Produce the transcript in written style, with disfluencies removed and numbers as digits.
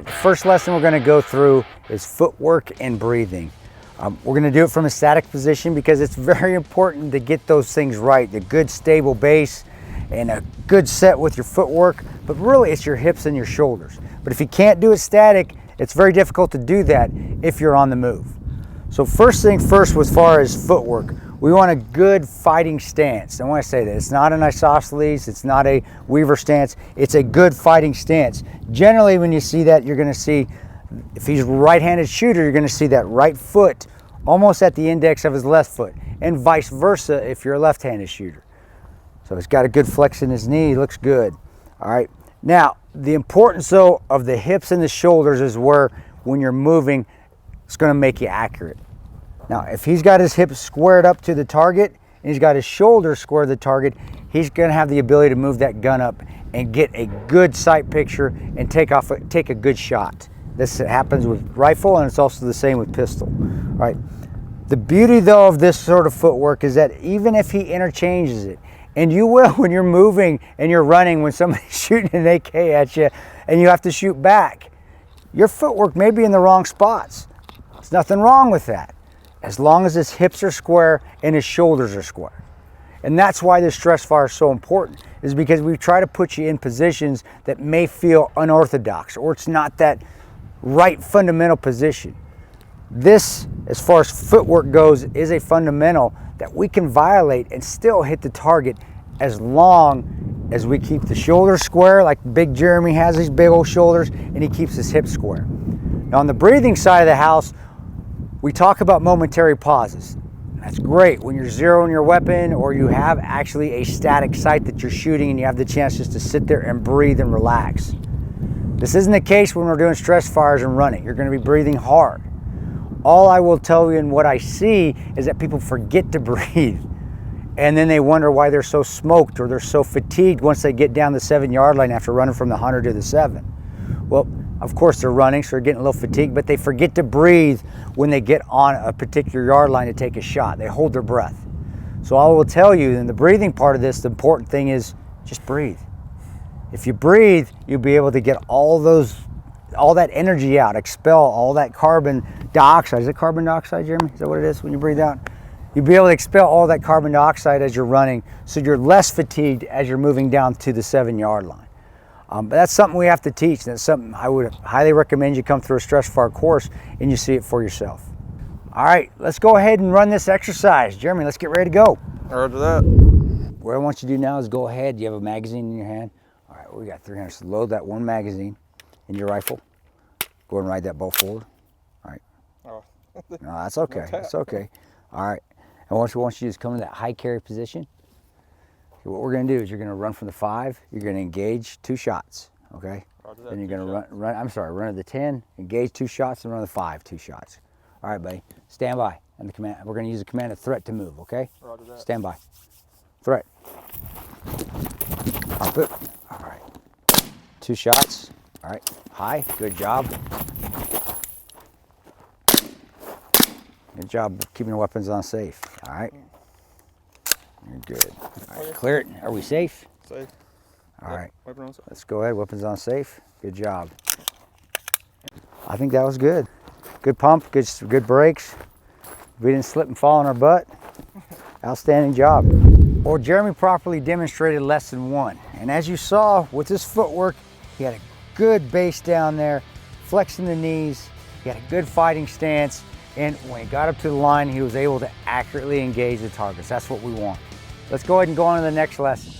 right, the first lesson we're going to go through is footwork and breathing. We're going to do it from a static position because it's very important to get those things right. The good stable base and a good set with your footwork, but really it's your hips and your shoulders. But if you can't do it static, it's very difficult to do that if you're on the move. So first thing first, as far as footwork, we want a good fighting stance. I want to say that it's not an isosceles, it's not a Weaver stance, it's a good fighting stance. Generally when you see that, you're going to see, if he's a right-handed shooter, you're going to see that right foot almost at the index of his left foot, and vice versa if you're a left-handed shooter. So he's got a good flex in his knee, looks good. All right, now the importance though of the hips and the shoulders is where when you're moving, it's going to make you accurate. Now if he's got his hips squared up to the target and he's got his shoulders squared to the target, he's going to have the ability to move that gun up and get a good sight picture and take a good shot. This happens with rifle, and it's also the same with pistol. All right. The beauty though of this sort of footwork is that even if he interchanges it, and you will when you're moving and you're running, when somebody's shooting an AK at you and you have to shoot back, your footwork may be in the wrong spots. There's nothing wrong with that, as long as his hips are square and his shoulders are square. And that's why this stress fire is so important, is because we try to put you in positions that may feel unorthodox, or it's not that right fundamental position. This, as far as footwork goes, is a fundamental that we can violate and still hit the target as long as we keep the shoulders square, like Big Jeremy has these big old shoulders, and he keeps his hips square. Now on the breathing side of the house, we talk about momentary pauses. That's great when you're zeroing your weapon, or you have actually a static sight that you're shooting and you have the chance just to sit there and breathe and relax. This isn't the case when we're doing stress fires and running. You're going to be breathing hard. All I will tell you and what I see is that people forget to breathe, and then they wonder why they're so smoked or they're so fatigued once they get down the 7-yard line after running from the 100 to the 7. Well, of course they're running, so they're getting a little fatigued, but they forget to breathe when they get on a particular yard line to take a shot. They hold their breath. So I will tell you, in the breathing part of this, the important thing is just breathe. If you breathe, you'll be able to get all that energy out, expel all that carbon dioxide. Is it carbon dioxide, Jeremy? Is that what it is when you breathe out? You'll be able to expel all that carbon dioxide as you're running, so you're less fatigued as you're moving down to the 7-yard line. But that's something we have to teach. That's something I would highly recommend you come through a stress fire course and you see it for yourself. All right, let's go ahead and run this exercise. Jeremy, let's get ready to go. Roger that. What I want you to do now is go ahead. You have a magazine in your hand. All right, we got 300. So load that one magazine in your rifle. Go ahead and ride that bolt forward. All right. Oh. No, that's okay. That's okay. All right. And what I want you to do is come to that high carry position. Okay, what we're going to do is you're going to run from the 5. You're going to engage 2 shots. Okay. Roger that. Then you're going to run. I'm sorry. Run to the 10. Engage 2 shots, and run to the 5. 2 shots. All right, buddy. Stand by. And the command. We're going to use the command of threat to move. Okay. Roger that. Stand by. Threat. Up it. All right. 2 shots. All right. High. Good job. Good job keeping your weapons on safe. All right. You're good. All right. Clear it. Are we safe? Safe. All right. Weapon on safe. Let's go ahead. Weapons on safe. Good job. I think that was good. Good pump. Good brakes. We didn't slip and fall on our butt. Outstanding job. Well, Jeremy properly demonstrated lesson 1. And as you saw with his footwork, he had a good base down there, flexing the knees. He had a good fighting stance. And when he got up to the line, he was able to accurately engage the targets. That's what we want. Let's go ahead and go on to the next lesson.